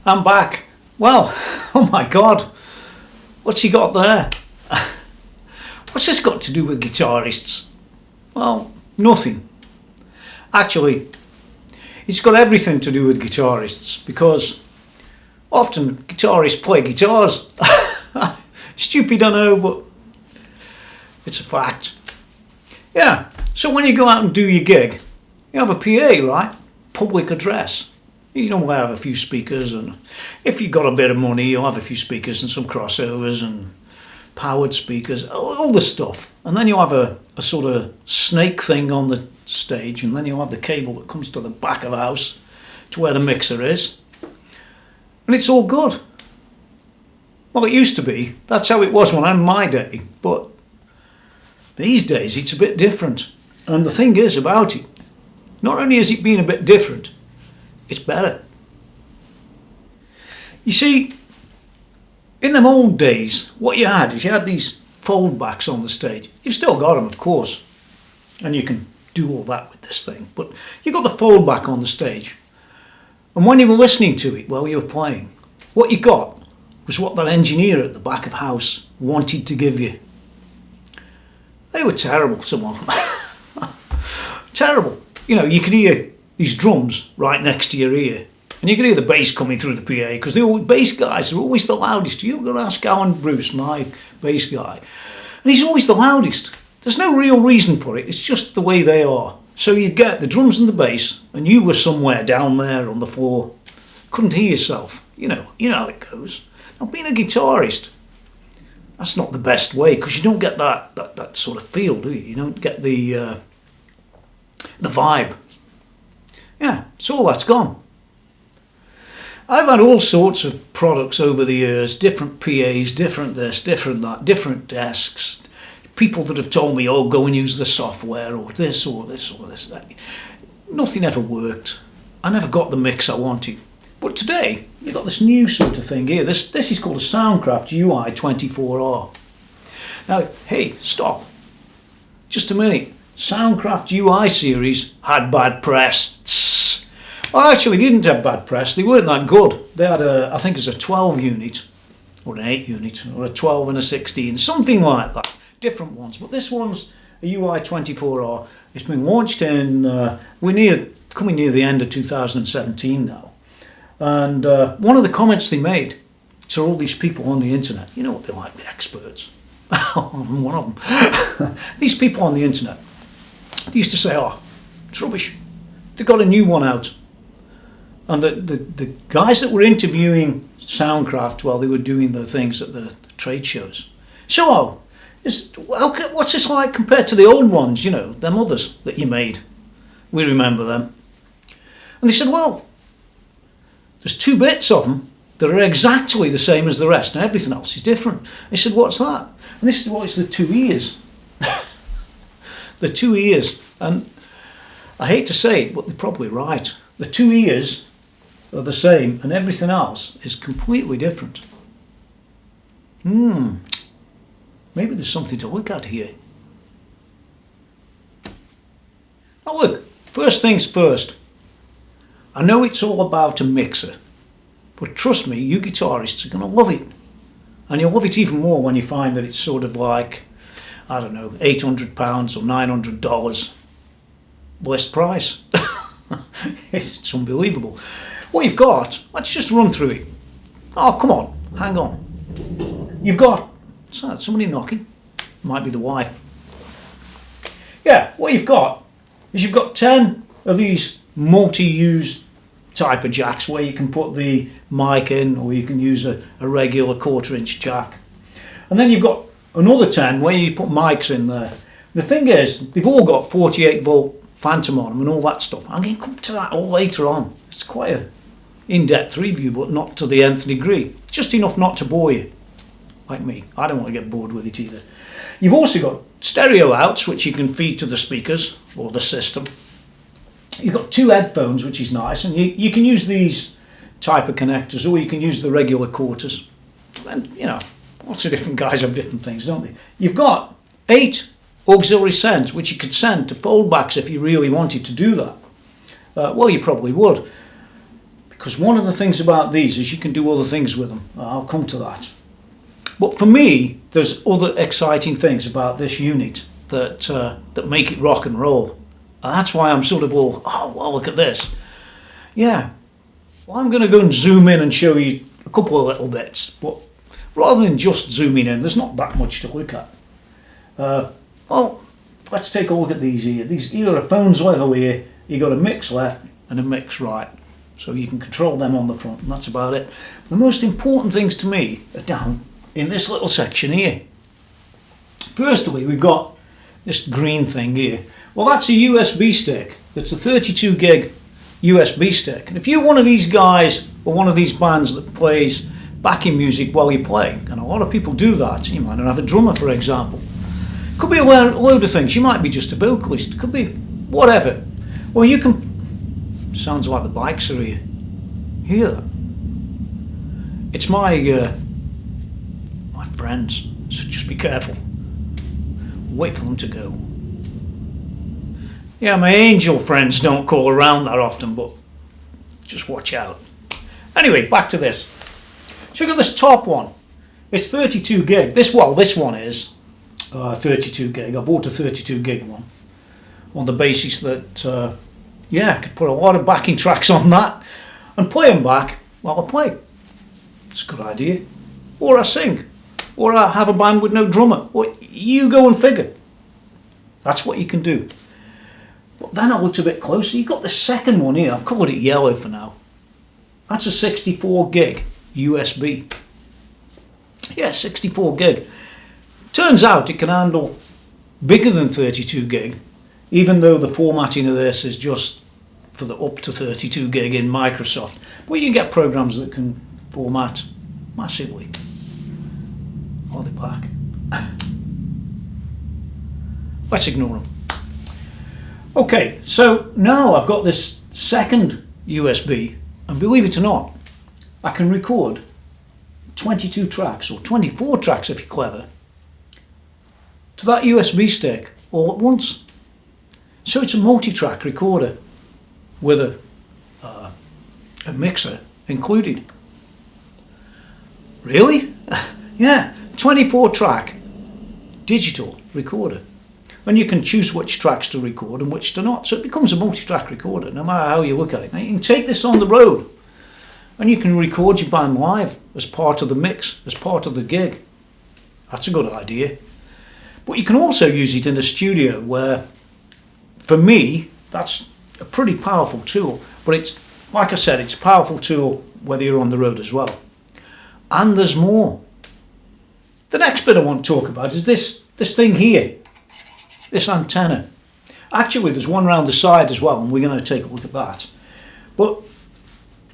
I'm back. Well, oh my God, what's he got there? What's this got to do with guitarists? Well, nothing. Actually, it's got everything to do with guitarists, because often guitarists play guitars. Stupid, I know, but it's a fact. Yeah, so when you go out and do your gig, you have a PA, right? Public address. You know, we'll have a few speakers, and if you've got a bit of money, you'll have a few speakers and some crossovers and powered speakers, all the stuff. And then you'll have a sort of snake thing on the stage, and then you'll have the cable that comes to the back of the house to where the mixer is. And it's all good. Well, it used to be. That's how it was when I'm my day. But these days, it's a bit different. And the thing is about it, not only has it been a bit different, it's better. You see, in them old days, what you had is you had these fold backs on the stage. You've still got them, of course, and you can do all that with this thing. But you got the fold back on the stage. And when you were listening to it while you were playing, what you got was what that engineer at the back of house wanted to give you. They were terrible, some of them. Terrible. You know, you could hear these drums right next to your ear, and you could hear the bass coming through the PA, because the bass guys are always the loudest. You're going to ask Alan Bruce, my bass guy, and he's always the loudest. There's no real reason for it, it's just the way they are. So you'd get the drums and the bass, and you were somewhere down there on the floor, couldn't hear yourself. You know how it goes. Now, being a guitarist, that's not the best way, because you don't get that sort of feel, do you? You don't get the vibe. Yeah, so all that's gone. I've had all sorts of products over the years, different PAs, different this, different that, different desks. People that have told me, oh, go and use the software, or this, or this, or this, that. Nothing ever worked. I never got the mix I wanted. But today, you've got this new sort of thing here. This is called a Soundcraft UI24R. Now, hey, stop. Just a minute. Soundcraft UI series had bad press. Tss. Well, actually, they didn't have bad press. They weren't that good. They had I think it's a 12 unit, or an 8 unit, or a 12 and a 16, something like that. Different ones. But this one's a UI24R. It's been launched in, we're coming near the end of 2017 now. And one of the comments they made to all these people on the internet, you know what they're like, the experts. I'm one of them. These people on the internet, they used to say, oh, it's rubbish. They got a new one out. And the guys that were interviewing Soundcraft while they were doing the things at the trade shows, so what's this like compared to the old ones, you know, them others that you made? We remember them. And they said, well, there's 2 bits of them that are exactly the same as the rest, and everything else is different. They said, what's that? And this is what it's the 2 ears. The 2 ears. And I hate to say it, but they're probably right. The 2 ears are the same, and everything else is completely different. Maybe there's something to look at here. Now look, first things first. I know it's all about a mixer, but trust me, you guitarists are going to love it. And you'll love it even more when you find that it's sort of like, I don't know, £800 or $900 list price. It's unbelievable. What you've got, let's just run through it. Oh, come on, hang on. You've got, what's that, somebody knocking? Might be the wife. Yeah, what you've got is you've got 10 of these multi-use type of jacks where you can put the mic in, or you can use a regular 1/4 inch jack. And then you've got another 10 where you put mics in there. The thing is, they've all got 48 volt phantom on them and all that stuff. I'm going to come to that all later on. It's quite an in-depth review, but not to the nth degree. Just enough not to bore you, like me. I don't want to get bored with it either. You've also got stereo outs, which you can feed to the speakers or the system. You've got 2 headphones, which is nice, and you can use these type of connectors, or you can use the regular quarters. And, you know, lots of different guys have different things, don't they? You've got 8 auxiliary sends, which you could send to foldbacks if you really wanted to do that. Well, you probably would, because one of the things about these is you can do other things with them. I'll come to that. But for me, there's other exciting things about this unit that make it rock and roll. And that's why I'm sort of all, oh, well, look at this. Yeah, well, I'm going to go and zoom in and show you a couple of little bits. But rather than just zooming in, there's not that much to look at. Well, let's take a look at these here. Here are a phones level here. You've got a mix left and a mix right. So you can control them on the front, and that's about it. The most important things to me are down in this little section here. Firstly, we've got this green thing here. Well, that's a USB stick. It's a 32 gig USB stick. And if you're one of these guys or one of these bands that plays backing music while you're playing, and a lot of people do that, you might not have a drummer, for example. Could be a load of things. You might be just a vocalist. Could be whatever. Well, you can... Sounds like the bikes are here. Hear that? It's my friends, so just be careful. Wait for them to go. Yeah, my angel friends don't call around that often, but just watch out. Anyway, back to this. So look at this top one. It's 32 gig. This one is 32 gig. I bought a 32 gig one on the basis that yeah, I could put a lot of backing tracks on that and play them back while I play. It's a good idea. Or I sing. Or I have a band with no drummer. Or you go and figure. That's what you can do. But then I looked a bit closer. You've got the second one here. I've colored it yellow for now. That's a 64 gig USB. Yeah, 64 gig. Turns out it can handle bigger than 32 gig, even though the formatting of this is just for the up to 32 gig in Microsoft. But you can get programs that can format massively. Are they back? Let's ignore them. Okay, so now I've got this second USB, and believe it or not, I can record 22 tracks, or 24 tracks if you're clever, to that USB stick all at once. So it's a multi-track recorder with a mixer included. Really? Yeah, 24 track digital recorder. And you can choose which tracks to record and which to not. So it becomes a multi-track recorder, no matter how you look at it. Now you can take this on the road and you can record your band live as part of the mix, as part of the gig. That's a good idea. But you can also use it in the studio where, for me, that's a pretty powerful tool. But it's, like I said, it's a powerful tool whether you're on the road as well. And there's more. The next bit I want to talk about is this thing here. This antenna. Actually, there's one around the side as well, and we're going to take a look at that. But,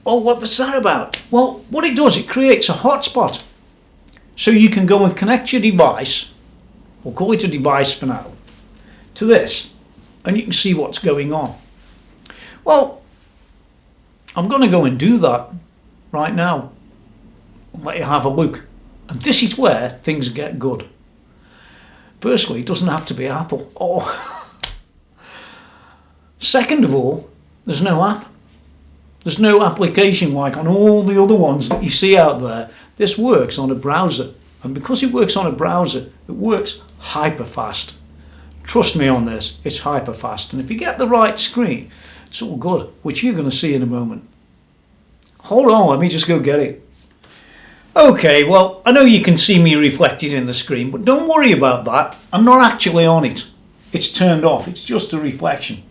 oh, what's that about? Well, what it does, it creates a hotspot. So you can go and connect your device, we'll call it a device for now, to this, and you can see what's going on. Well, I'm going to go and do that right now. I'll let you have a look. And this is where things get good. Firstly, it doesn't have to be Apple. Oh. Second of all, there's no app. There's no application like on all the other ones that you see out there. This works on a browser. And because it works on a browser, it works hyper fast. Trust me on this, it's hyper fast. And if you get the right screen, it's all good, which you're going to see in a moment. Hold on, let me just go get it. Okay, well, I know you can see me reflected in the screen, but don't worry about that. I'm not actually on it. It's turned off. It's just a reflection.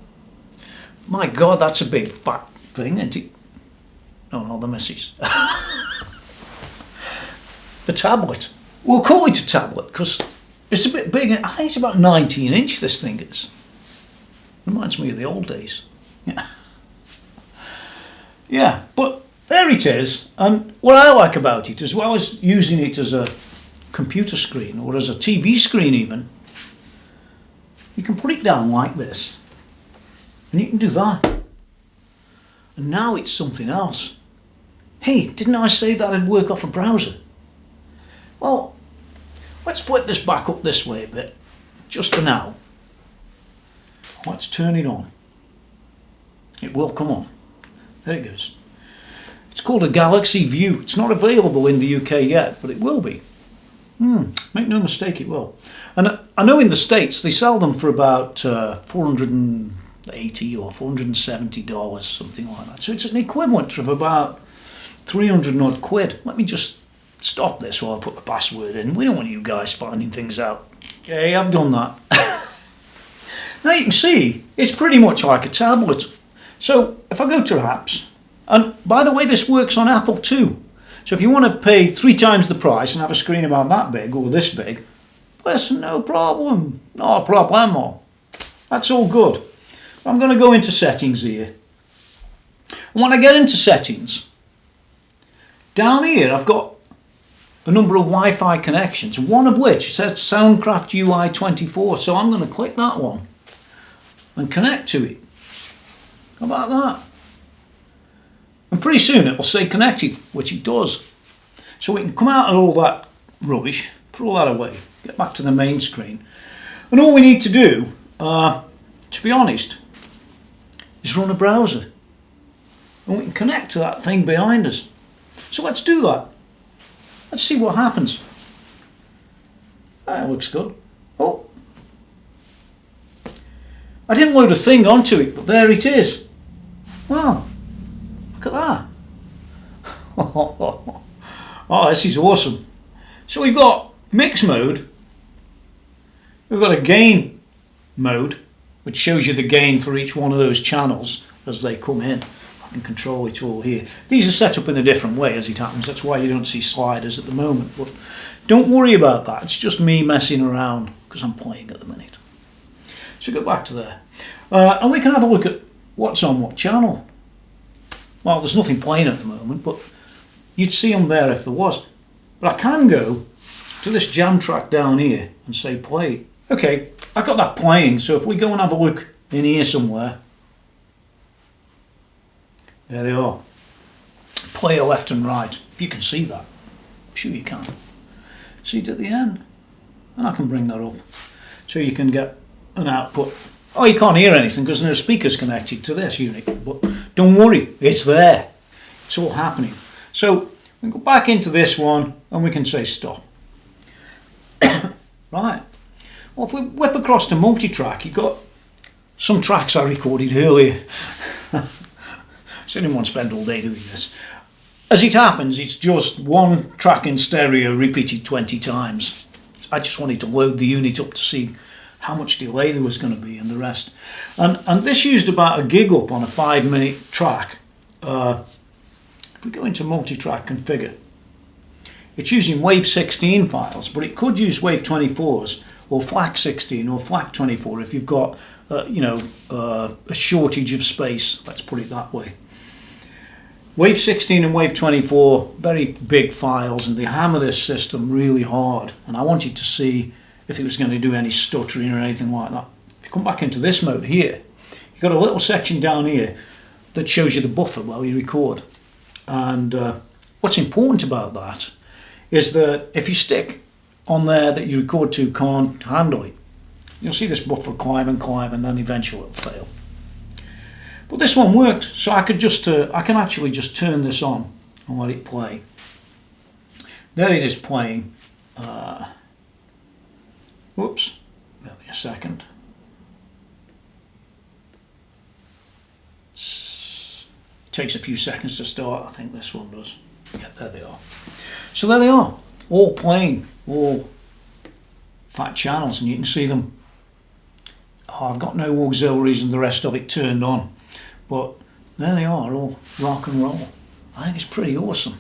My God, that's a big fat thing, isn't it? No, not the missus. The tablet. We'll call it a tablet because it's a bit big. I think it's about 19 inch, this thing is. Reminds me of the old days. Yeah. Yeah, but there it is, and what I like about it, as well as using it as a computer screen or as a TV screen even, you can put it down like this, and you can do that. And now it's something else. Hey, didn't I say that it'd work off a browser? Well, let's flip this back up this way a bit, just for now. Let's turn it on. It will come on. There it goes. It's called a Galaxy View. It's not available in the UK yet, but it will be. Make no mistake, it will. And I know in the States they sell them for about $480 or $470, something like that. So it's an equivalent of about 300 odd quid. Let me just stop this while I put the password in. We don't want you guys finding things out. Okay, I've done that. Now you can see it's pretty much like a tablet. So if I go to apps, and by the way, this works on Apple too. So if you want to pay 3 times the price and have a screen about that big or this big, listen, no problem, no problemo. That's all good. I'm going to go into settings here. And when I get into settings, down here I've got a number of Wi-Fi connections, one of which says Soundcraft UI24. So I'm going to click that one and connect to it. How about that? And pretty soon it will say connected, which it does. So we can come out of all that rubbish, put all that away, get back to the main screen. And all we need to do, to be honest, is run a browser. And we can connect to that thing behind us. So let's do that. Let's see what happens. That looks good. Oh, I didn't load a thing onto it, but there it is. Wow, look at that. Oh, this is awesome. So we've got mix mode. We've got a gain mode, which shows you the gain for each one of those channels as they come in. I can control it all here. These are set up in a different way as it happens. That's why you don't see sliders at the moment. But don't worry about that. It's just me messing around because I'm playing at the minute. So go back to there. And we can have a look at what's on what channel. Well, there's nothing playing at the moment, but you'd see them there if there was. But I can go to this jam track down here and say play. Okay, I've got that playing, so if we go and have a look in here somewhere, there they are. Player left and right, if you can see that. I'm sure you can. See it at the end? And I can bring that up. So you can get an output. Oh, you can't hear anything because no speakers connected to this unit, but don't worry, it's there. It's all happening. So we go back into this one and we can say stop. Right. Well, if we whip across to multi-track, you've got some tracks I recorded earlier. So I didn't want to spend all day doing this. As it happens, it's just one track in stereo repeated 20 times. I just wanted to load the unit up to see how much delay there was going to be and the rest. And this used about a gig up on a 5-minute track. If we go into multi-track configure, it's using Wave 16 files, but it could use Wave 24s or FLAC 16 or FLAC 24 if you've got a shortage of space, let's put it that way. Wave 16 and Wave 24, very big files, and they hammer this system really hard. And I wanted to see if it was going to do any stuttering or anything like that. If you come back into this mode here, you've got a little section down here that shows you the buffer while you record. And what's important about that is that if you stick on there that you record to can't handle it, you'll see this buffer climb and then eventually it'll fail. But this one worked, so I can actually just turn this on and let it play. There it is playing. Whoops, give me a second. It takes a few seconds to start, I think this one does. Yeah, there they are. So there they are, all playing, all fat channels, and you can see them. Oh, I've got no auxiliaries and the rest of it turned on. But there they are, all rock and roll. I think it's pretty awesome.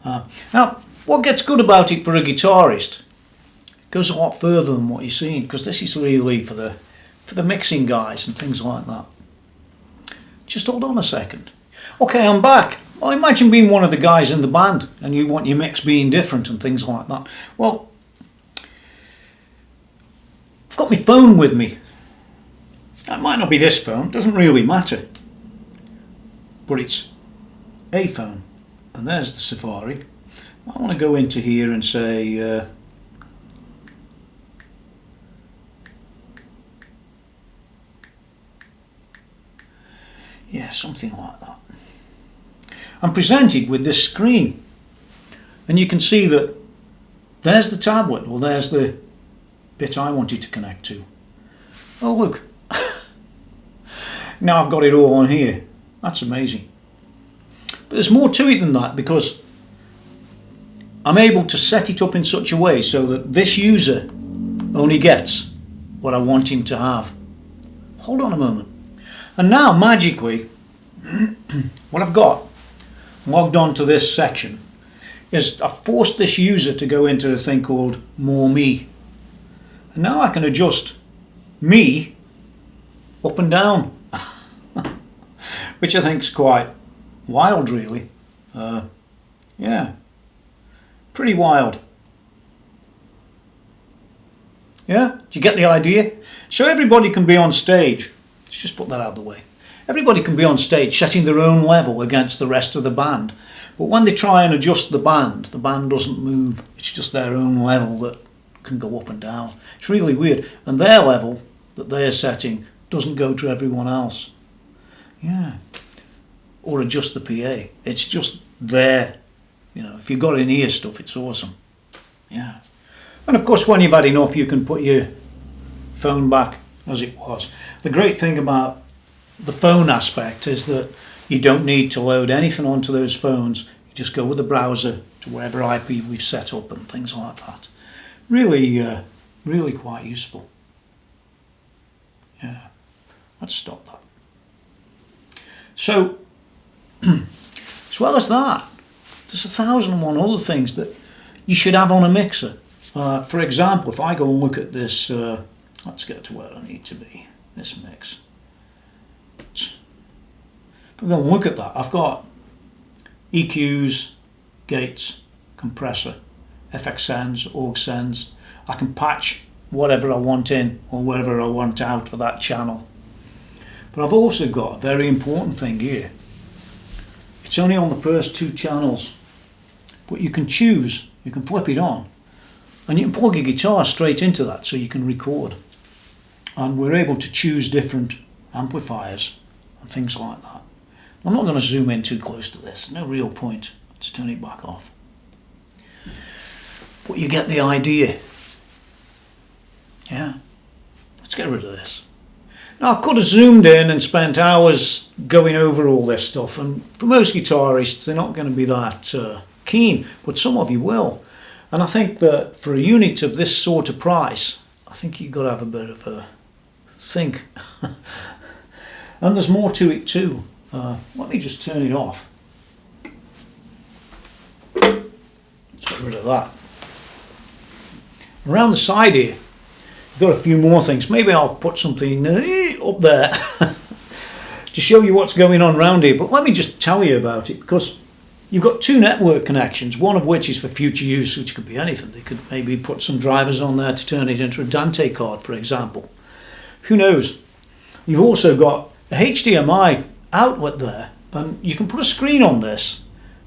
Now, what gets good about it for a guitarist, it goes a lot further than what you're seeing, because this is really for the mixing guys and things like that. Just hold on a second. Okay, I'm back. Well, imagine being one of the guys in the band and you want your mix being different and things like that. Well, I've got my phone with me. That might not be this phone, doesn't really matter. But it's a phone. And there's the Safari. I want to go into here and say yeah, something like that. I'm presented with this screen, and you can see that there's the tablet, or there's the bit I wanted to connect to. Oh look, now I've got it all on here. That's amazing. But there's more to it than that, because I'm able to set it up in such a way so that this user only gets what I want him to have. Hold on a moment. And now magically, what I've got logged on to this section is I've forced this user to go into a thing called More Me. And now I can adjust me up and down, which I think is quite wild, really. Yeah, pretty wild. Yeah, do you get the idea? So everybody can be on stage. Let's just put that out of the way. Everybody can be on stage setting their own level against the rest of the band. But when they try and adjust the band doesn't move. It's just their own level that can go up and down. It's really weird. And their level that they're setting doesn't go to everyone else. Yeah. Or adjust the PA. It's just there. You know, if you've got in-ear stuff, it's awesome. Yeah. And of course, when you've had enough, you can put your phone back as it was. The great thing about the phone aspect is that you don't need to load anything onto those phones. You just go with the browser to whatever IP we've set up and things like that. Really, really quite useful. Yeah, let's stop that. So, as well as that, there's 1,001 other things that you should have on a mixer. For example, if I go and look at this, let's get to where I need to be, this mix. If we go and look at that, I've got EQs, gates, compressor, FX sends, AUX sends. I can patch whatever I want in or whatever I want out for that channel. But I've also got a very important thing here. It's only on the first 2 channels, but you can choose, you can flip it on, and you can plug your guitar straight into that so you can record. And we're able to choose different amplifiers and things like that. I'm not going to zoom in too close to this, no real point. Let's turn it back off. But you get the idea. Yeah, let's get rid of this. Now I could have zoomed in and spent hours going over all this stuff, and for most guitarists they're not going to be that keen, but some of you will. And I think that for a unit of this sort of price, I think you've got to have a bit of a think. And there's more to it too. Let me just turn it off. Let's get rid of that. Around the side here, you've got a few more things. Maybe I'll put something up there to show you what's going on around here. But let me just tell you about it, because you've got 2 network connections, one of which is for future use, which could be anything. They could maybe put some drivers on there to turn it into a Dante card, for example. Who knows? You've also got a HDMI outlet there, and you can put a screen on this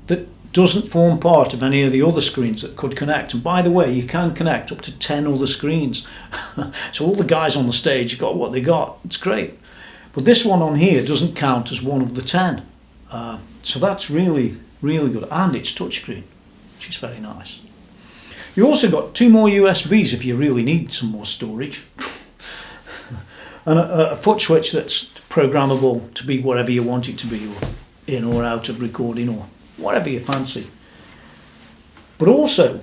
that doesn't form part of any of the other screens that could connect. And by the way, you can connect up to 10 other screens. So all the guys on the stage got what they got. It's great. But this one on here doesn't count as one of the 10. So that's really, really good. And it's touchscreen, which is very nice. You also got 2 more USBs if you really need some more storage. And a foot switch that's programmable to be whatever you want it to be, or in or out of recording, or whatever you fancy. But also,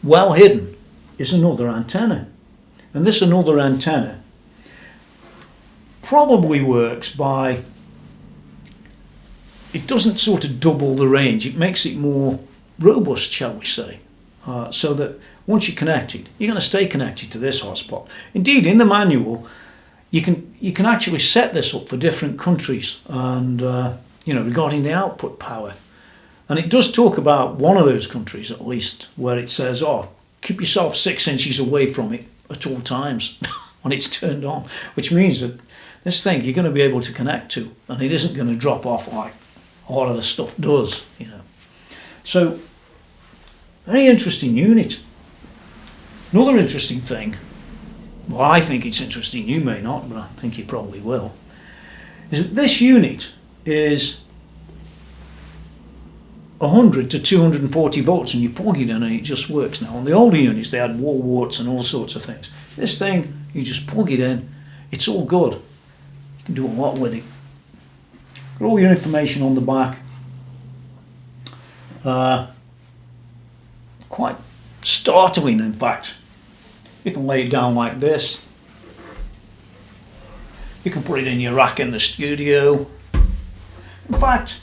well hidden is another antenna. And this another antenna probably works by, it doesn't sort of double the range, it makes it more robust, shall we say, so that once you're connected, you're going to stay connected to this hotspot. Indeed, in the manual, you can actually set this up for different countries, and you know, regarding the output power. And it does talk about one of those countries at least, where it says, oh, keep yourself 6 inches away from it at all times when it's turned on, which means that this thing you're going to be able to connect to, and it isn't going to drop off like a lot of the stuff does, you know. So, very interesting unit. Another interesting thing, well, I think it's interesting, you may not, but I think you probably will, is that this unit is 100 to 240 volts and you plug it in and it just works. Now on the older units they had wall warts and all sorts of things. This thing, you just plug it in, it's all good. You can do a lot with it. Got all your information on the back. Quite startling, in fact. You can lay it down like this. You can put it in your rack in the studio. In fact,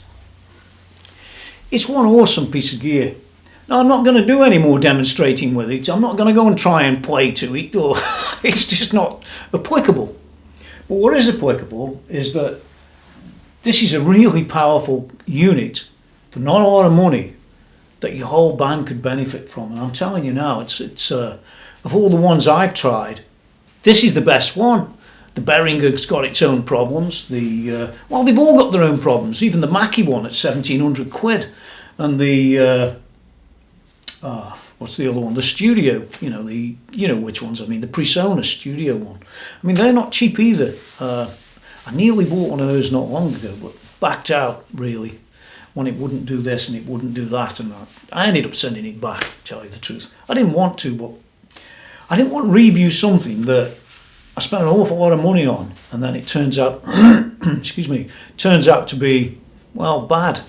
it's one awesome piece of gear. Now I'm not going to do any more demonstrating with it. I'm not going to go and try and play to it, or it's just not applicable. But what is applicable is that this is a really powerful unit for not a lot of money that your whole band could benefit from. And I'm telling you now, it's of all the ones I've tried, this is the best one. The Behringer's got its own problems. Well, they've all got their own problems. Even the Mackie one at 1,700 quid, and the what's the other one? The Studio. You know which ones I mean. The Presonus Studio one. I mean, they're not cheap either. I nearly bought one of those not long ago, but backed out really when it wouldn't do this and it wouldn't do that, and I ended up sending it back. To tell you the truth, I didn't want to, but I didn't want to review something that I spent an awful lot of money on, and then it turns out, excuse me, turns out to be, well, bad.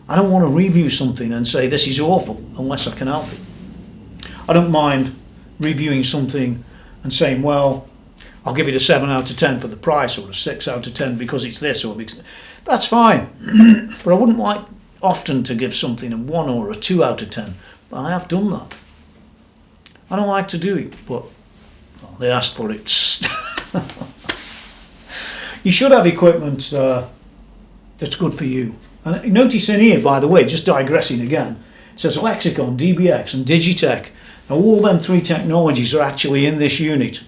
I don't want to review something and say this is awful unless I can help it. I don't mind reviewing something and saying, well, I'll give it a 7 out of 10 for the price, or a 6 out of 10 because it's this, or because that's fine. But I wouldn't like often to give something a 1 or a 2 out of 10. But I have done that. I don't like to do it, but well, they asked for it. You should have equipment that's good for you. And notice in here, by the way, just digressing again, it says Lexicon, DBX and Digitech. Now all them 3 technologies are actually in this unit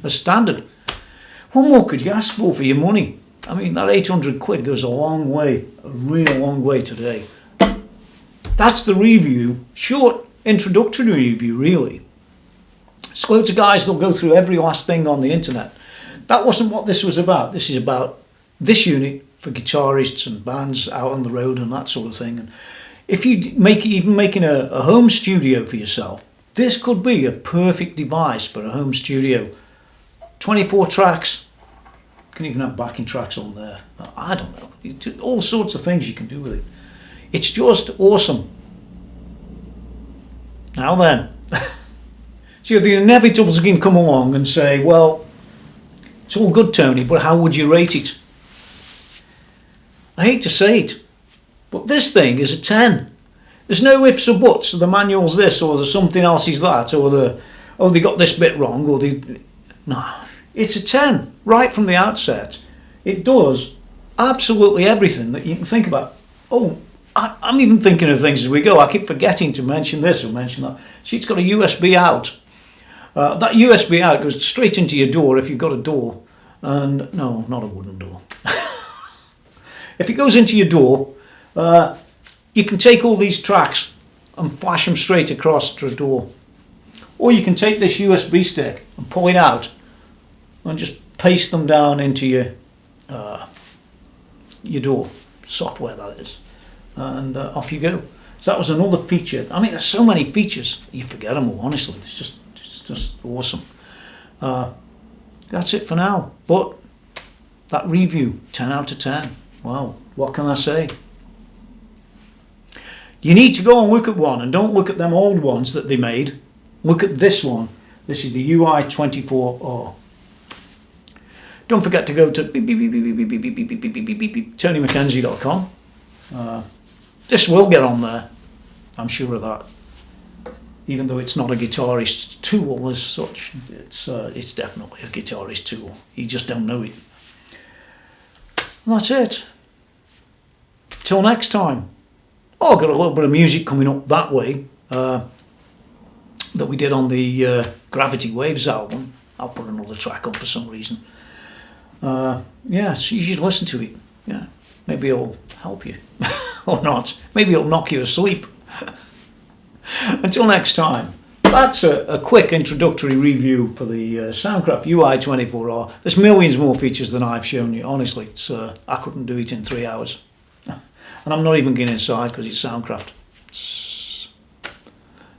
as standard. What more could you ask for your money? I mean, that 800 quid goes a long way, a real long way today. That's the review, short introductory review really. There's loads of guys that'll go through every last thing on the internet. That wasn't what this was about. This is about this unit for guitarists and bands out on the road and that sort of thing. And if you even making a home studio for yourself, this could be a perfect device for a home studio. 24 tracks, you can even have backing tracks on there. I don't know, all sorts of things you can do with it. It's just awesome. Now then, so the inevitables can come along and say, well, it's all good, Tony, but how would you rate it? I hate to say it, but this thing is a 10. There's no ifs or buts. The manual's this, or the something else is that, or they got this bit wrong, or no. It's a 10 right from the outset. It does absolutely everything that you can think about. Oh, I'm even thinking of things as we go. I keep forgetting to mention this or mention that. See, it's got a USB out. That USB out goes straight into your door if you've got a door. And no, not a wooden door. If it goes into your door, you can take all these tracks and flash them straight across to a door. Or you can take this USB stick and pull it out and just paste them down into your door, software that is, and off you go. So that was another feature. I mean, there's so many features, you forget them all, honestly. It's just awesome. That's it for now. But that review, 10 out of 10. Wow, what can I say? You need to go and look at one, and don't look at them old ones that they made. Look at this one. This is the UI24R. Don't forget to go to TonyMckenzie.com. This will get on there, I'm sure of that. Even though it's not a guitarist tool as such, it's definitely a guitarist tool. You just don't know it. And that's it. Till next time. Oh, I've got a little bit of music coming up that way that we did on the Gravity Waves album. I'll put another track on for some reason. Yeah, so you should listen to it. Yeah, maybe it'll help you. Or not. Maybe it'll knock you asleep. Until next time. That's a quick introductory review for the Soundcraft UI24R. There's millions more features than I've shown you. Honestly, I couldn't do it in 3 hours. And I'm not even getting inside because it's Soundcraft.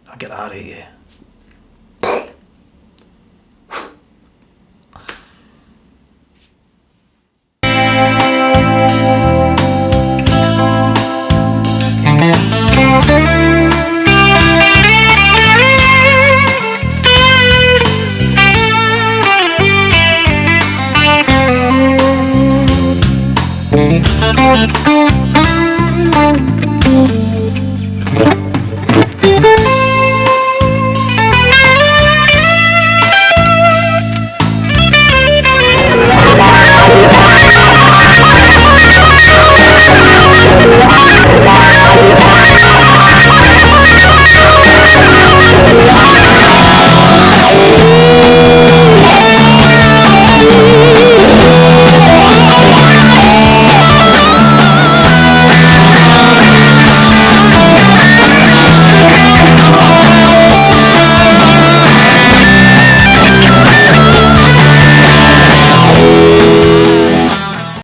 Now get out of here. Thank you.